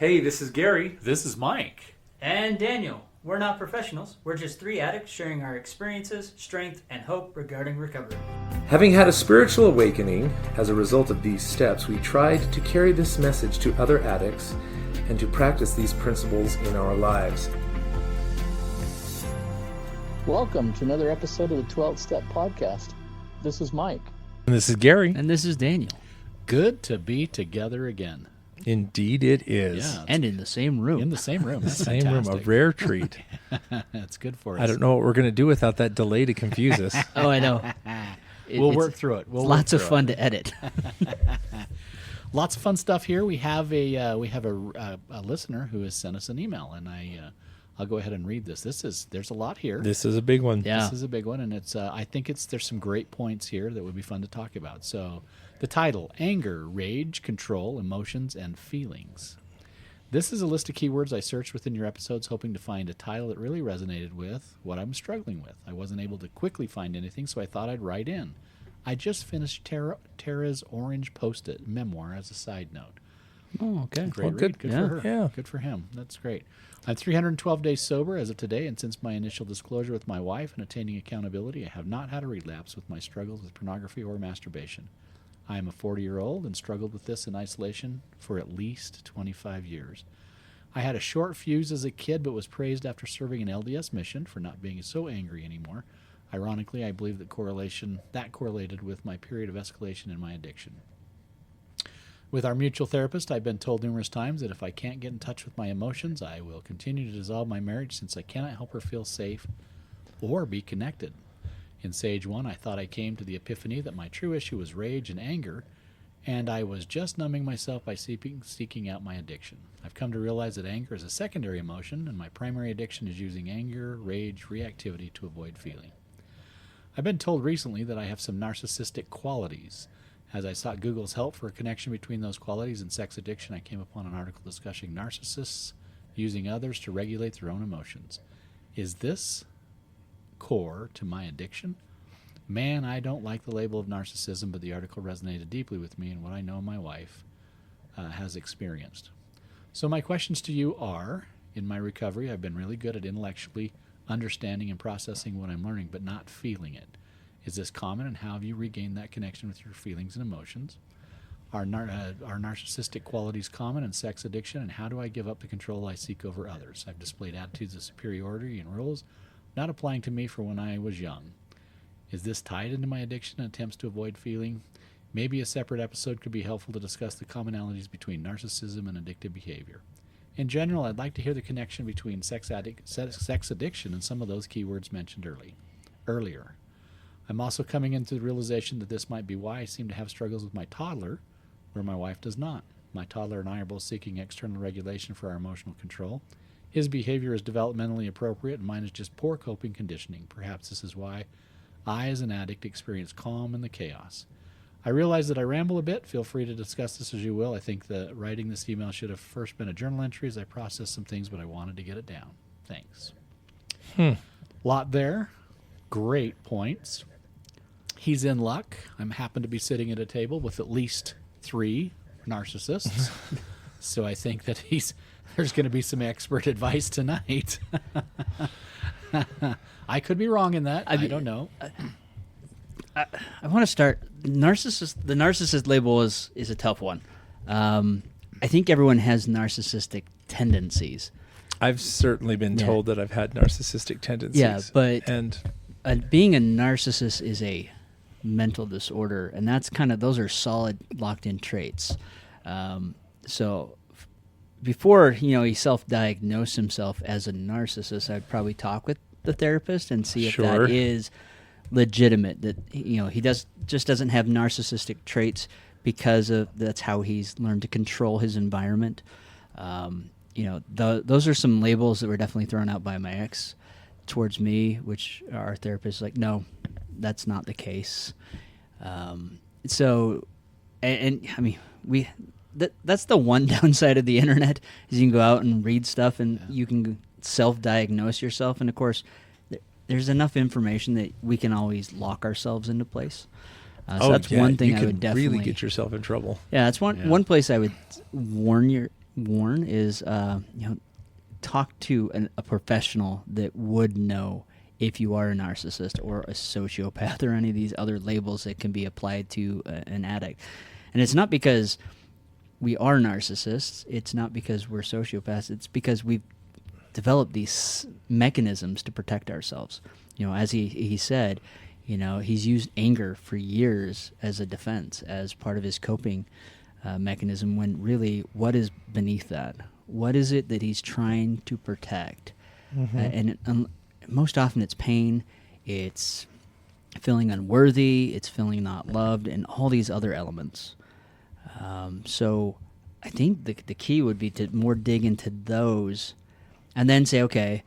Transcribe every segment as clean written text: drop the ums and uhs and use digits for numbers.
Hey, this is Gary. This is Mike. And Daniel. We're not professionals. We're just three addicts sharing our experiences, strength, and hope regarding recovery. Having had a spiritual awakening as a result of these steps, we tried to carry this message to other addicts and to practice these principles in our lives. Welcome to another episode of the 12th Step Podcast. This is Mike. And this is Gary. And this is Daniel. Good to be together again. Indeed it is. Yeah, and in the same room. In the same room. The That's same room, a fantastic. rare treat. That's good for us. I don't know what we're going to do without that delay to confuse us. Oh, I know. We'll work through it. We'll lots work of through fun to edit. Lots of fun stuff here. We have a listener who has sent us an email, and I'll go ahead and read this. There's a lot here. This is a big one. Yeah. This is a big one, and it's I think there's some great points here that would be fun to talk about. So the title: Anger, Rage, Control, Emotions, and Feelings. This is a list of keywords I searched within your episodes, hoping to find a title that really resonated with what I'm struggling with. I wasn't able to quickly find anything, so I thought I'd write in. I just finished Tara's Orange Post-it memoir as a side note. Oh, okay. Great read. good. Good Yeah. for her. Yeah. Good for him. That's great. I'm 312 days sober as of today, and since my initial disclosure with my wife and attaining accountability, I have not had a relapse with my struggles with pornography or masturbation. I am a 40-year-old and struggled with this in isolation for at least 25 years. I had a short fuse as a kid, but was praised after serving an LDS mission for not being so angry anymore. Ironically, I believe that correlated with my period of escalation in my addiction. With our mutual therapist, I've been told numerous times that if I can't get in touch with my emotions, I will continue to dissolve my marriage since I cannot help her feel safe or be connected. In Sage 1, I thought I came to the epiphany that my true issue was rage and anger, and I was just numbing myself by seeking out my addiction. I've come to realize that anger is a secondary emotion, and my primary addiction is using anger, rage, reactivity to avoid feeling. I've been told recently that I have some narcissistic qualities. As I sought Google's help for a connection between those qualities and sex addiction, I came upon an article discussing narcissists using others to regulate their own emotions. Is this core to my addiction? Man, I don't like the label of narcissism, but the article resonated deeply with me and what I know my wife has experienced. So my questions to you are, in my recovery, I've been really good at intellectually understanding and processing what I'm learning, but not feeling it. Is this common, and how have you regained that connection with your feelings and emotions? Are narcissistic qualities common in sex addiction, and how do I give up the control I seek over others? I've displayed attitudes of superiority and rules not applying to me for when I was young. Is this tied into my addiction and attempts to avoid feeling? Maybe a separate episode could be helpful to discuss the commonalities between narcissism and addictive behavior. In general, I'd like to hear the connection between sex addiction and some of those keywords mentioned earlier. I'm also coming into the realization that this might be why I seem to have struggles with my toddler, where my wife does not. My toddler and I are both seeking external regulation for our emotional control. His behavior is developmentally appropriate, and mine is just poor coping conditioning. Perhaps this is why I, as an addict, experience calm in the chaos. I realize that I ramble a bit. Feel free to discuss this as you will. I think that writing this email should have first been a journal entry as I processed some things, but I wanted to get it down. Thanks. Lot there. Great points. He's in luck. I happen to be sitting at a table with at least 3 narcissists. So I think that there's going to be some expert advice tonight. I could be wrong in that. I don't know. I want to start. The narcissist label is a tough one. I think everyone has narcissistic tendencies. I've certainly been told that I've had narcissistic tendencies. Yeah, but and being a narcissist is a mental disorder, and those are solid locked-in traits. So before he self-diagnosed himself as a narcissist, I'd probably talk with the therapist and see if that is legitimate. That he doesn't have narcissistic traits because that's how he's learned to control his environment. Those are some labels that were definitely thrown out by my ex towards me, which our therapist is like, no, that's not the case. That's the one downside of the internet is you can go out and read stuff and you can self-diagnose yourself. And of course, there's enough information that we can always lock ourselves into place. So that's one thing I would definitely really get yourself in trouble. Yeah, that's one place I would warn warn is, talk to a professional that would know if you are a narcissist or a sociopath or any of these other labels that can be applied to an addict. And it's not because we are narcissists. It's not because we're sociopaths. It's because we've developed these mechanisms to protect ourselves. As he said, he's used anger for years as a defense, as part of his coping mechanism, when really, what is beneath that? What is it that he's trying to protect? And most often it's pain, it's feeling unworthy, it's feeling not loved, and all these other elements. So I think the key would be to more dig into those and then say, okay,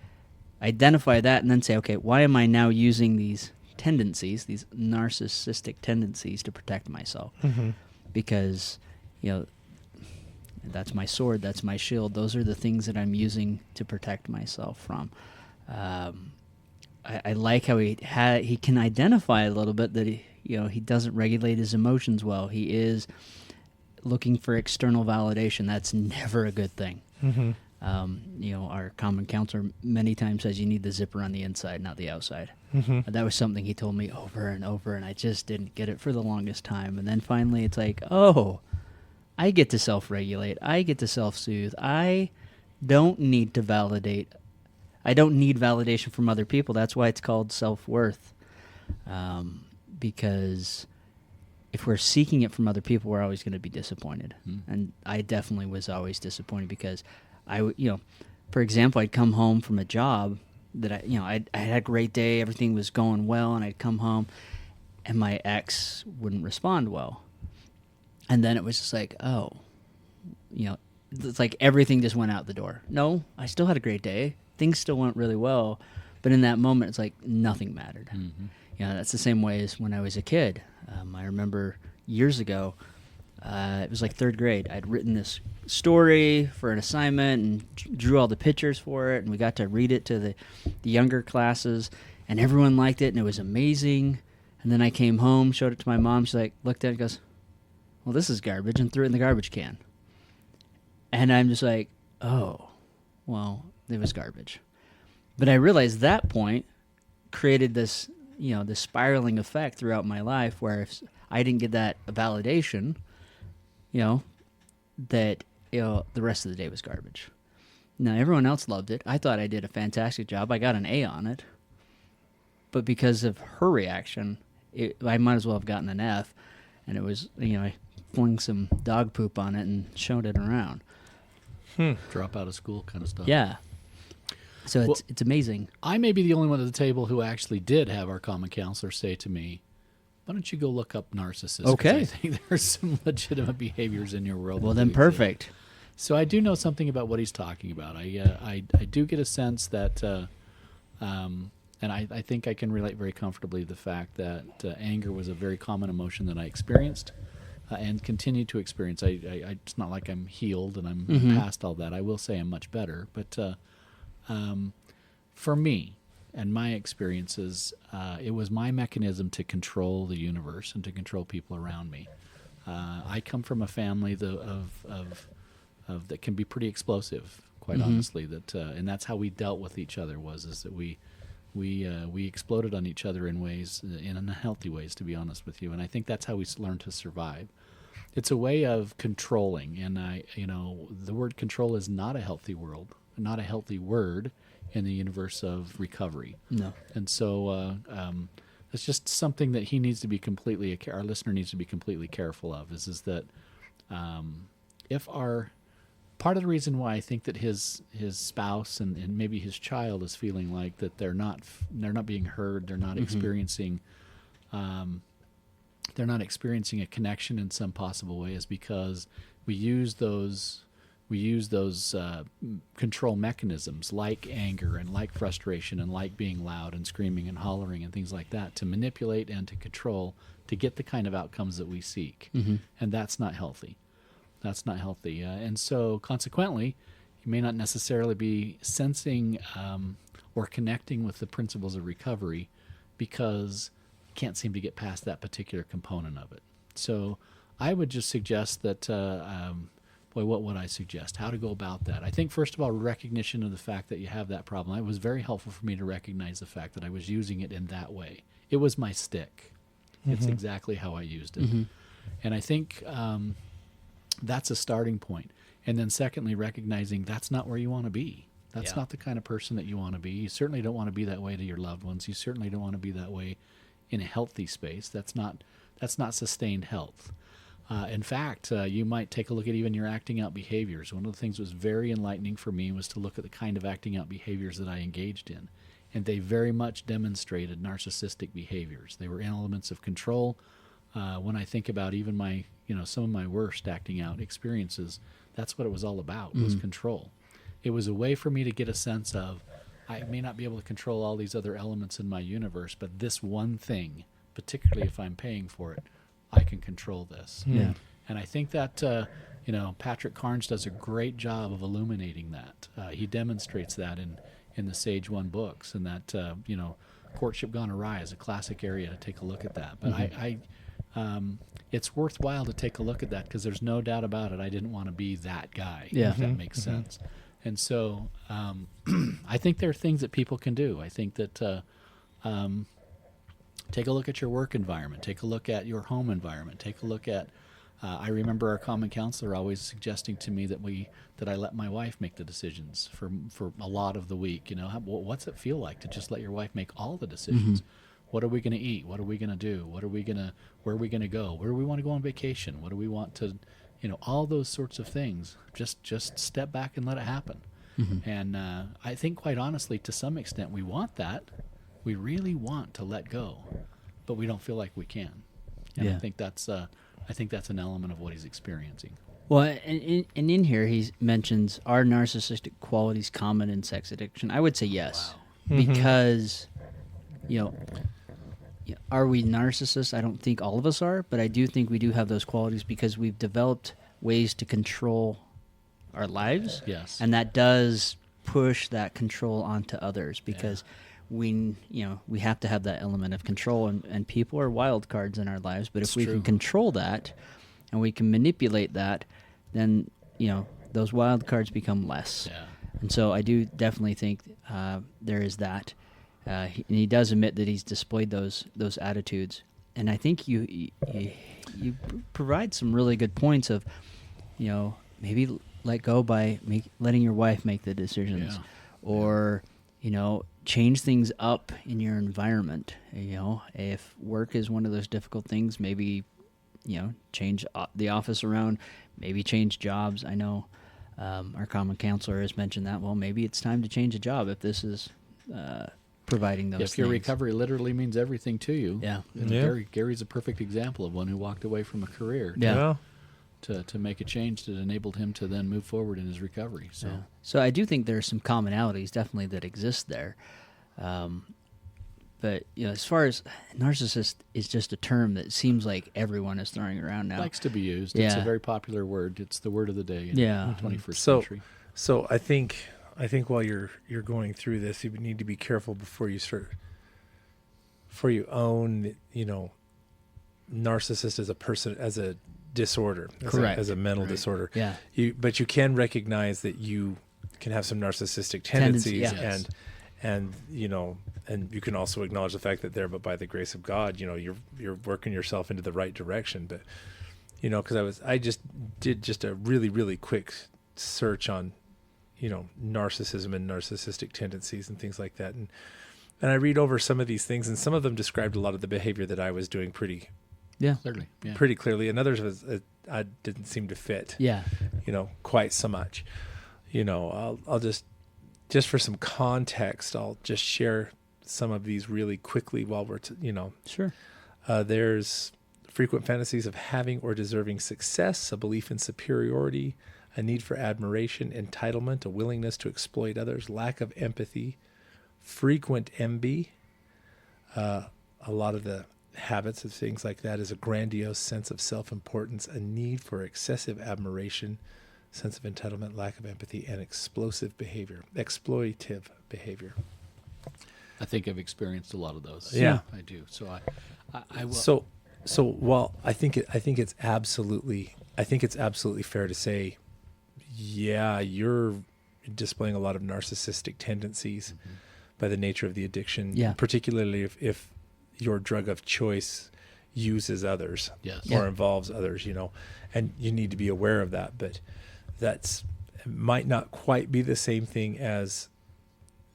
identify that, and then say, okay, why am I now using these tendencies, these narcissistic tendencies, to protect myself? Because, that's my sword, that's my shield. Those are the things that I'm using to protect myself from. I like how he can identify a little bit that he doesn't regulate his emotions well. He is looking for external validation. That's never a good thing. Our common counselor many times says you need the zipper on the inside, not the outside. That was something he told me over and over, and I just didn't get it for the longest time. And then finally it's like, oh, I get to self-regulate. I get to self-soothe. I don't need to validate. I don't need validation from other people. That's why it's called self-worth. Because if we're seeking it from other people, we're always going to be disappointed. And I definitely was always disappointed because for example, I'd come home from a job that I had a great day, everything was going well, and I'd come home and my ex wouldn't respond well. And then it was just like, oh, it's like everything just went out the door. No, I still had a great day. Things still went really well. But in that moment, it's like nothing mattered. That's the same way as when I was a kid. I remember years ago, it was like third grade. I'd written this story for an assignment and drew all the pictures for it, and we got to read it to the younger classes, and everyone liked it, and it was amazing. And then I came home, showed it to my mom. She looked at it and goes, well, this is garbage, and threw it in the garbage can. And I'm just like, oh, well, it was garbage. But I realized that point created this, this spiraling effect throughout my life where if I didn't get that validation, that, the rest of the day was garbage. Now, everyone else loved it. I thought I did a fantastic job. I got an A on it. But because of her reaction, I might as well have gotten an F. And it was, I flung some dog poop on it and showed it around. Drop out of school kind of stuff. Yeah. So it's amazing. I may be the only one at the table who actually did have our common counselor say to me, why don't you go look up narcissists? 'Cause Okay. I think there's some legitimate behaviors in your world. Well, that then do perfect. exist. So I do know something about what he's talking about. I do get a sense that, and I think I can relate very comfortably to the fact that anger was a very common emotion that I experienced and continue to experience. It's not like I'm healed and I'm past all that. I will say I'm much better. But for me and my experiences, it was my mechanism to control the universe and to control people around me. I come from a family of that can be pretty explosive, quite honestly. And that's how we dealt with each other is that we exploded on each other in ways, in unhealthy ways, to be honest with you. And I think that's how we learn to survive. It's a way of controlling, and the word control is not a healthy word in the universe of recovery. No. And so it's just something that he needs to be our listener needs to be completely careful of. Is that if part of the reason why I think that his spouse and maybe his child is feeling like that they're not being heard, they're not experiencing a connection in some possible way, is because we use those control mechanisms like anger and like frustration and like being loud and screaming and hollering and things like that to manipulate and to control to get the kind of outcomes that we seek. And that's not healthy. And so consequently, you may not necessarily be sensing or connecting with the principles of recovery because you can't seem to get past that particular component of it. So I would just suggest that boy, what would I suggest? How to go about that? I think, first of all, recognition of the fact that you have that problem. It was very helpful for me to recognize the fact that I was using it in that way. It was my stick. It's exactly how I used it. And I think that's a starting point. And then secondly, recognizing that's not where you want to be. That's not the kind of person that you want to be. You certainly don't want to be that way to your loved ones. You certainly don't want to be that way in a healthy space. That's not sustained health. In fact, you might take a look at even your acting out behaviors. One of the things that was very enlightening for me was to look at the kind of acting out behaviors that I engaged in. And they very much demonstrated narcissistic behaviors. They were elements of control. When I think about even some of my worst acting out experiences, that's what it was all about, was control. It was a way for me to get a sense of, I may not be able to control all these other elements in my universe, but this one thing, particularly if I'm paying for it, I can control this. Yeah. And I think that, Patrick Carnes does a great job of illuminating that. He demonstrates that in the Sage One books, and that, Courtship Gone Awry is a classic area to take a look at that. But it's worthwhile to take a look at that, because there's no doubt about it. I didn't want to be that guy, if that makes sense. And so I think there are things that people can do. I think that take a look at your work environment. Take a look at your home environment. Take a look at, I remember our common counselor always suggesting to me that I let my wife make the decisions for a lot of the week. What's it feel like to just let your wife make all the decisions? What are we going to eat? What are we going to do? Where are we going to go? Where do we want to go on vacation? What do we want to, all those sorts of things. Just step back and let it happen. And I think, quite honestly, to some extent, we want that. We really want to let go, but we don't feel like we can. And I think that's an element of what he's experiencing. Well, and in here he mentions, are narcissistic qualities common in sex addiction? I would say yes, because are we narcissists? I don't think all of us are, but I do think we do have those qualities because we've developed ways to control our lives. Yes. And that does push that control onto others, because we have to have that element of control, and people are wild cards in our lives. But if we can control that and we can manipulate that, then those wild cards become less. Yeah. And so I do definitely think there is that. And he does admit that he's displayed those attitudes, and I think you provide some really good points of, maybe let go by letting your wife make the decisions, or change things up in your environment. If work is one of those difficult things, maybe change the office around, maybe change jobs. I know our common counselor has mentioned that. Well, maybe it's time to change a job if this is providing those if your recovery literally means everything to you. Gary's a perfect example of one who walked away from a career to make a change that enabled him to then move forward in his recovery. So I do think there are some commonalities definitely that exist there. But as far as narcissist is just a term that seems like everyone is throwing around now. Likes to be used. It's a very popular word. It's the word of the day in the 21st century. So I think while you're going through this, you need to be careful before you own, narcissist as a person, as a disorder, as a mental disorder. Yeah. But you can recognize that you can have some narcissistic tendencies, and you can also acknowledge the fact that but by the grace of God, you're working yourself into the right direction. But because I just did a really, really quick search on narcissism and narcissistic tendencies and things like that, and I read over some of these things, and some of them described a lot of the behavior that I was doing pretty clearly, and others I didn't seem to fit quite so much. I'll just for some context, I'll just share some of these really quickly while we're Sure. There's frequent fantasies of having or deserving success, a belief in superiority, a need for admiration, entitlement, a willingness to exploit others, lack of empathy, frequent envy. A lot of the habits of things like that is a grandiose sense of self-importance, a need for excessive admiration, sense of entitlement, lack of empathy, and exploitive behavior. I think I've experienced a lot of those. Yeah, I do. So I will. So while I think it's absolutely fair to say yeah, you're displaying a lot of narcissistic tendencies by the nature of the addiction, particularly if your drug of choice uses others or involves others, and you need to be aware of that. But that's might not quite be the same thing as,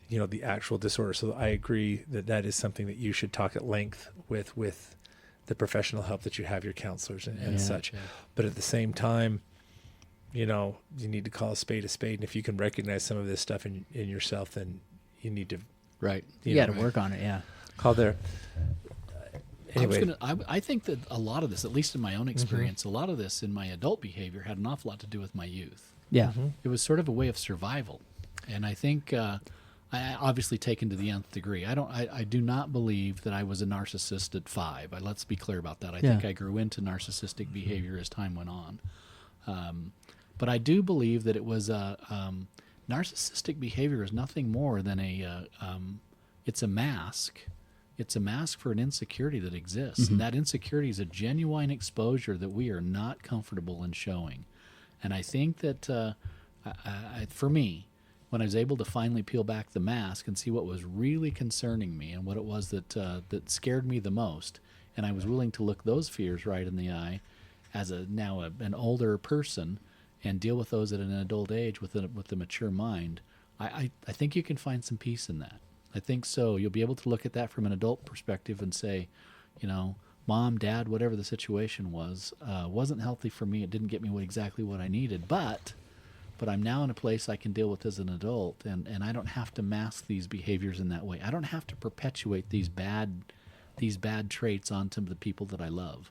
the actual disorder. So I agree that is something that you should talk at length with the professional help that you have, your counselors and such. Yeah. But at the same time, you need to call a spade. And if you can recognize some of this stuff in yourself, then you need to, you got to work on it. Yeah. Call there. Anyway. I think that a lot of this, at least in my own experience, a lot of this in my adult behavior had an awful lot to do with my youth. Yeah. It was sort of a way of survival. And I think, I obviously taken to the nth degree. I do not believe that I was a narcissist at 5. Let's be clear about that. I think I grew into narcissistic behavior as time went on. But I do believe that it was narcissistic behavior is nothing more than it's a mask. It's a mask for an insecurity that exists. And that insecurity is a genuine exposure that we are not comfortable in showing. And I think that for me, when I was able to finally peel back the mask and see what was really concerning me and what it was that scared me the most, and I was willing to look those fears right in the eye as an older person and deal with those at an adult age with a mature mind, I think you can find some peace in that. I think so. You'll be able to look at that from an adult perspective and say, Mom, Dad, whatever the situation was, wasn't healthy for me. It didn't get me exactly what I needed, but I'm now in a place I can deal with as an adult, and I don't have to mask these behaviors in that way. I don't have to perpetuate these bad traits onto the people that I love.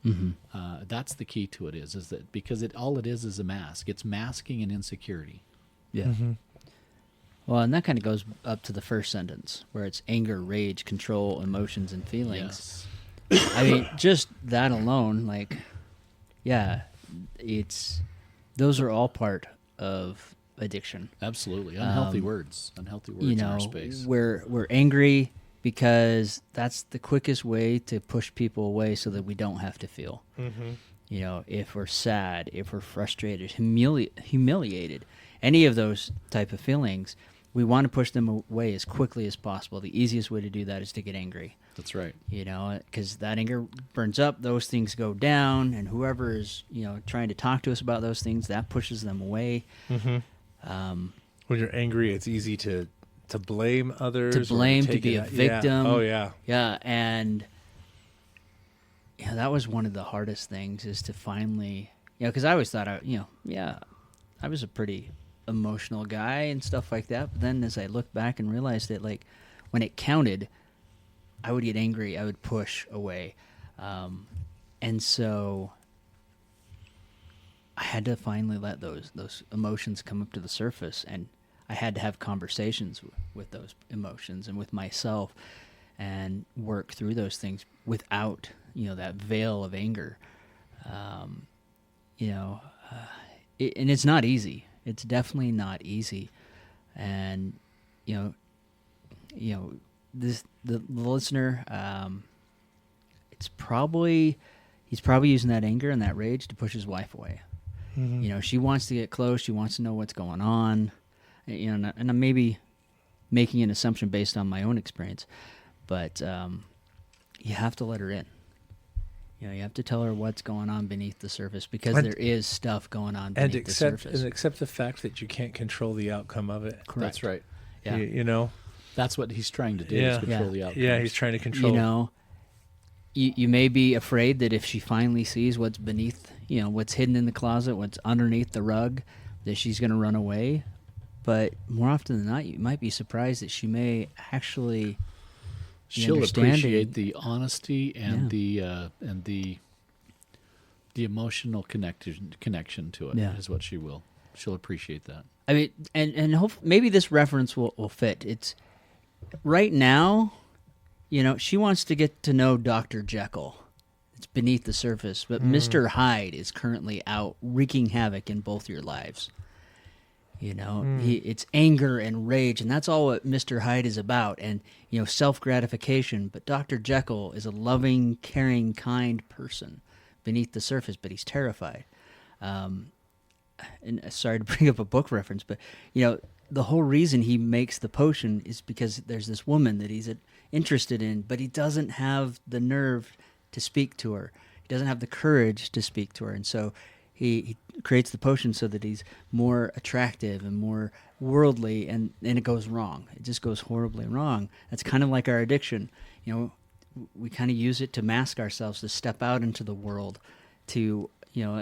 That's the key to it is that because all it is a mask. It's masking an insecurity. Yeah. Well, and that kind of goes up to the first sentence where it's anger, rage, control, emotions, and feelings. Yes. I mean, just that alone, those are all part of addiction. Absolutely. Unhealthy words in our space. We're angry because that's the quickest way to push people away so that we don't have to feel. If we're sad, if we're frustrated, humiliated, any of those type of feelings, we want to push them away as quickly as possible. The easiest way to do that is to get angry. That's right. Because that anger burns up, those things go down, and whoever is, trying to talk to us about those things, that pushes them away. When you're angry, it's easy to blame others. To be a victim. Yeah. Oh, yeah. Yeah, and that was one of the hardest things is to finally, because I always thought, I was a pretty emotional guy and stuff like that. But then as I look back and realized that, when it counted, I would get angry. I would push away. And so I had to finally let those emotions come up to the surface, and I had to have conversations with those emotions and with myself and work through those things without, that veil of anger. And it's not easy. It's definitely not easy. And, the listener, he's probably using that anger and that rage to push his wife away. She wants to get close. She wants to know what's going on. And I'm maybe making an assumption based on my own experience, but you have to let her in. You have to tell her what's going on beneath the surface because there is stuff going on beneath the surface. And accept the fact that you can't control the outcome of it. Correct. That's right. Yeah. That's what he's trying to do is control the outcome. Yeah, he's trying to control. You may be afraid that if she finally sees what's beneath, what's hidden in the closet, what's underneath the rug, that she's going to run away. But more often than not, you might be surprised that she may actually... She'll appreciate the honesty and the emotional connection to it is what she will. She'll appreciate that. I mean, and maybe this reference will fit. It's right now, she wants to get to know Dr. Jekyll. It's beneath the surface, but Mr. Hyde is currently out wreaking havoc in both your lives. It's anger and rage, and that's all what Mr. Hyde is about, and, self-gratification. But Dr. Jekyll is a loving, caring, kind person beneath the surface, but he's terrified. and sorry to bring up a book reference, but the whole reason he makes the potion is because there's this woman that he's interested in, but he doesn't have the nerve to speak to her. He doesn't have the courage to speak to her, and so he creates the potion so that he's more attractive and more worldly, and it goes wrong. It just goes horribly wrong. That's kind of like our addiction. We kind of use it to mask ourselves, to step out into the world, to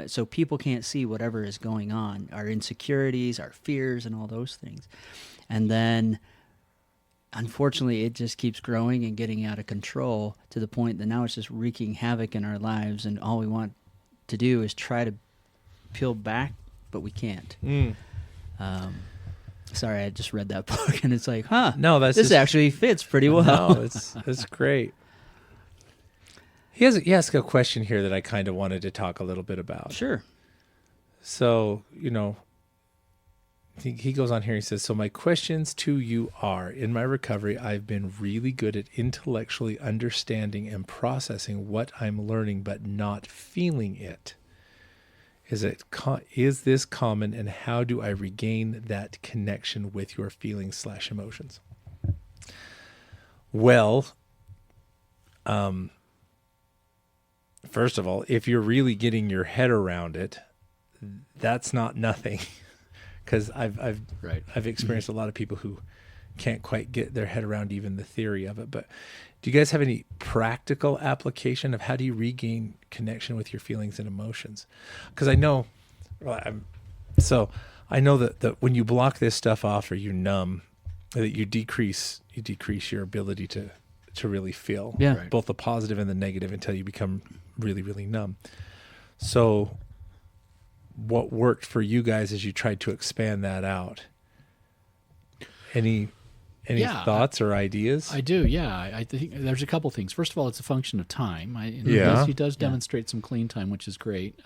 so people can't see whatever is going on, our insecurities, our fears, and all those things. And then, unfortunately, it just keeps growing and getting out of control to the point that now it's just wreaking havoc in our lives, and all we want to do is try to peel back, but we can't. Sorry, I just read that book, and it's like, no, this actually fits pretty well. No, it's great. He asked a question here that I kind of wanted to talk a little bit about. Sure. So, he goes on here, he says, so my questions to you are, in my recovery, I've been really good at intellectually understanding and processing what I'm learning, but not feeling it. Is this common, and how do I regain that connection with your feelings / emotions? Well, first of all, if you're really getting your head around it, that's not nothing. Because I've experienced a lot of people who can't quite get their head around even the theory of it. But do you guys have any practical application of how do you regain connection with your feelings and emotions? Because I know that when you block this stuff off or you numb, that you decrease your ability to really feel both the positive and the negative until you become really, really numb. So what worked for you guys as you tried to expand that out? Any thoughts or ideas? I do, yeah. I think there's a couple things. First of all, it's a function of time. He does demonstrate some clean time, which is great.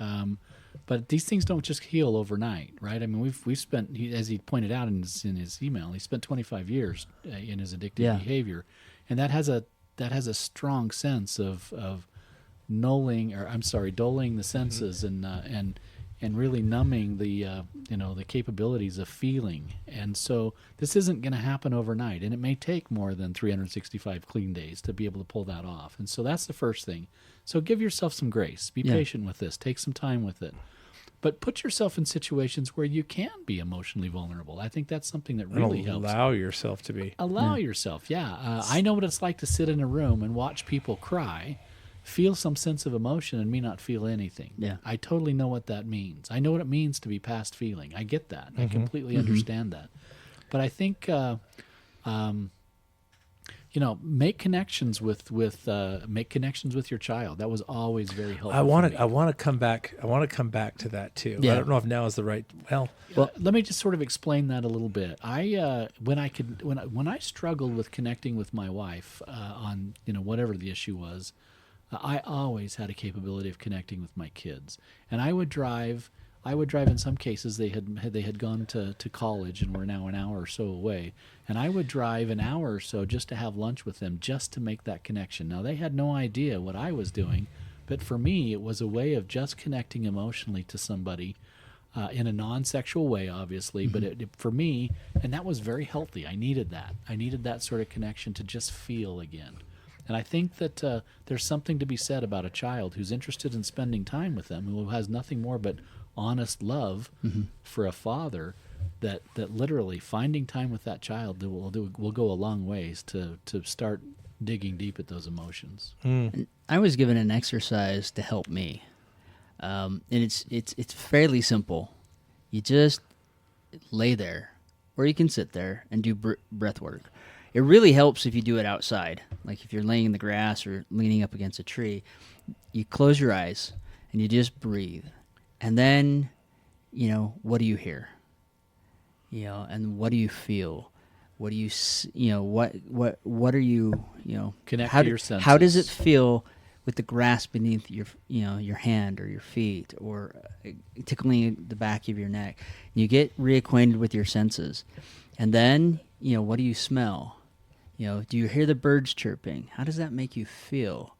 But these things don't just heal overnight, right? I mean, we've spent, as he pointed out in his email, he spent 25 years in his addictive behavior, and that has a strong sense of doling the senses and really numbing the capabilities of feeling. And so this isn't going to happen overnight, and it may take more than 365 clean days to be able to pull that off. And so that's the first thing. So give yourself some grace. Be patient with this. Take some time with it. But put yourself in situations where you can be emotionally vulnerable. I think that's something that really helps. Allow yourself to be. Allow yourself, I know what it's like to sit in a room and watch people cry, feel some sense of emotion, and me not feel anything. Yeah. I totally know what that means. I know what it means to be past feeling. I get that. I completely understand that. But I think make connections with your child. That was always very helpful. I want to come back to that too. Yeah. I don't know if now is the right. Well, let me just sort of explain that a little bit. When I struggled with connecting with my wife on whatever the issue was, I always had a capability of connecting with my kids, and I would drive. In some cases, they had gone to college and were now an hour or so away, and I would drive an hour or so just to have lunch with them, just to make that connection. Now, they had no idea what I was doing, but for me, it was a way of just connecting emotionally to somebody in a non-sexual way, obviously, but for me, and that was very healthy. I needed that. I needed that sort of connection to just feel again. And I think that there's something to be said about a child who's interested in spending time with them, who has nothing more but honest love for a father, that literally finding time with that child will go a long ways to start digging deep at those emotions. And I was given an exercise to help me, and it's fairly simple. You just lay there, or you can sit there and do breath work. It really helps if you do it outside, like if you're laying in the grass or leaning up against a tree. You close your eyes and you just breathe. And then, what do you hear? And what do you feel? What do you, what are you, connect to your senses. How does it feel with the grass beneath your hand or your feet, or tickling the back of your neck? You get reacquainted with your senses. And then, what do you smell? Do you hear the birds chirping? How does that make you feel?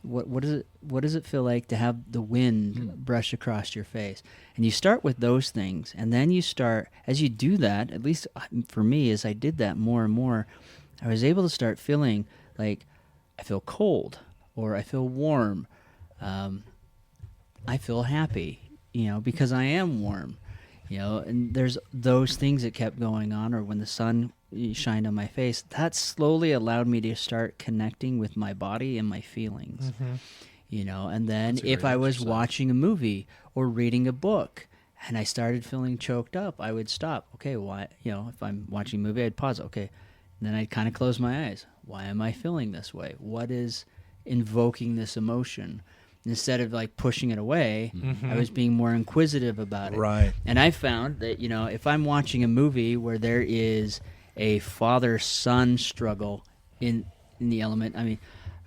What does it feel like to have the wind brush across your face? And you start with those things, and then you start, as you do that, at least for me, as I did that more and more, I was able to start feeling like I feel cold, or I feel warm, I feel happy, because I am warm, and there's those things that kept going on, or when the sun shined on my face, that slowly allowed me to start connecting with my body and my feelings, and then if I was watching a movie or reading a book and I started feeling choked up, I would stop. Okay, why, if I'm watching a movie, I'd pause. Okay, and then I'd kind of close my eyes. Why am I feeling this way? What is invoking this emotion? Instead of like pushing it away, I was being more inquisitive about it. Right. And I found that, if I'm watching a movie where there is a father-son struggle in the element, I mean,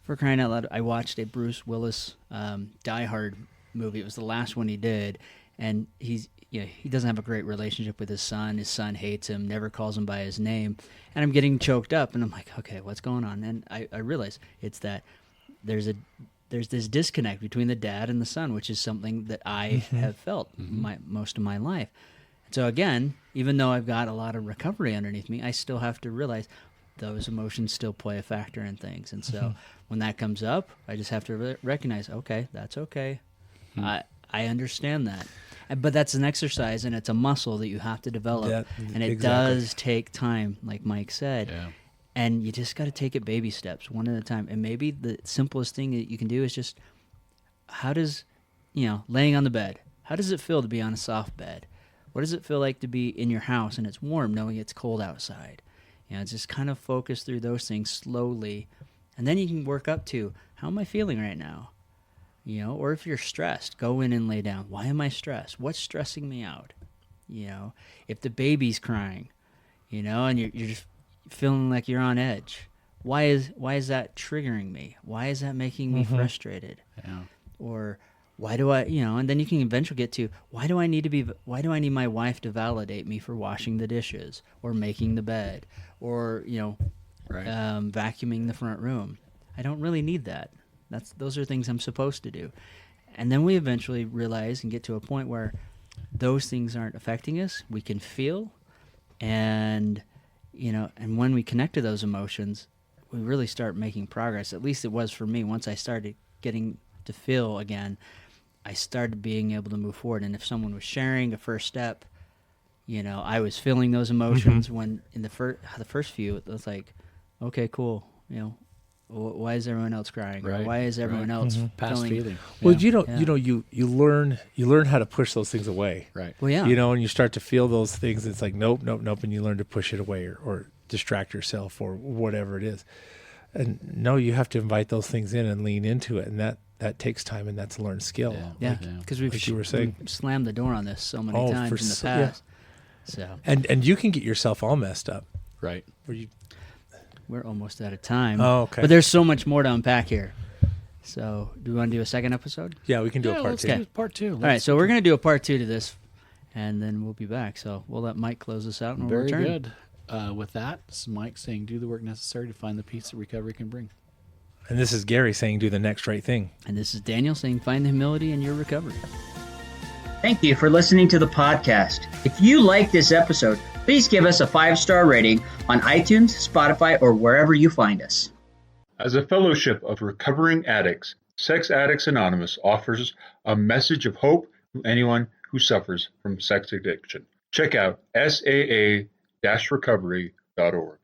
for crying out loud, I watched a Bruce Willis Die Hard movie. It was the last one he did, and he doesn't have a great relationship with his son. His son hates him, never calls him by his name, and I'm getting choked up, and I'm like, okay, what's going on? And I realize it's that there's this disconnect between the dad and the son, which is something that I have felt most of my life. So again, even though I've got a lot of recovery underneath me, I still have to realize those emotions still play a factor in things. And so when that comes up, I just have to recognize, okay, that's okay. I understand that. But that's an exercise, and it's a muscle that you have to develop. And it does take time, like Mike said. Yeah. And you just got to take it baby steps, one at a time. And maybe the simplest thing that you can do is just, laying on the bed, how does it feel to be on a soft bed? What does it feel like to be in your house and it's warm knowing it's cold outside? Just kind of focus through those things slowly. And then you can work up to, how am I feeling right now? Or if you're stressed, go in and lay down. Why am I stressed? What's stressing me out? If the baby's crying, and you're just feeling like you're on edge, why is that triggering me? Why is that making me frustrated? Yeah. Or why do I, and then you can eventually get to, why do I need my wife to validate me for washing the dishes or making the bed or, vacuuming the front room? I don't really need that. Those are things I'm supposed to do. And then we eventually realize and get to a point where those things aren't affecting us. We can feel, and and when we connect to those emotions, we really start making progress. At least it was for me. Once I started getting to feel again, I started being able to move forward. And if someone was sharing a first step, I was feeling those emotions when in the first few, it was like, okay, cool. Why is everyone else crying? Right. Why is everyone else Past feeling. Well, Yeah. you learn how to push those things away. Right. Well, yeah. And you start to feel those things. It's like, nope, and you learn to push it away or distract yourself or whatever it is. And no, you have to invite those things in and lean into it, and that takes time, and that's a learned skill. Yeah, because like you were saying, we've slammed the door on this so many times in the past. So and you can get yourself all messed up. Right. We're almost out of time. Oh, okay. But there's so much more to unpack here. So do we want to do a second episode? Yeah, we can do a part let's two. do part two. All right, so we're going to do a part 2 to this, and then we'll be back. So we'll let Mike close us out, and we'll Very return. good. With that, this is Mike saying, do the work necessary to find the peace that recovery can bring. And this is Gary saying, do the next right thing. And this is Daniel saying, find the humility in your recovery. Thank you for listening to the podcast. If you like this episode, please give us a 5-star rating on iTunes, Spotify, or wherever you find us. As a fellowship of recovering addicts, Sex Addicts Anonymous offers a message of hope to anyone who suffers from sex addiction. Check out saa-recovery.org.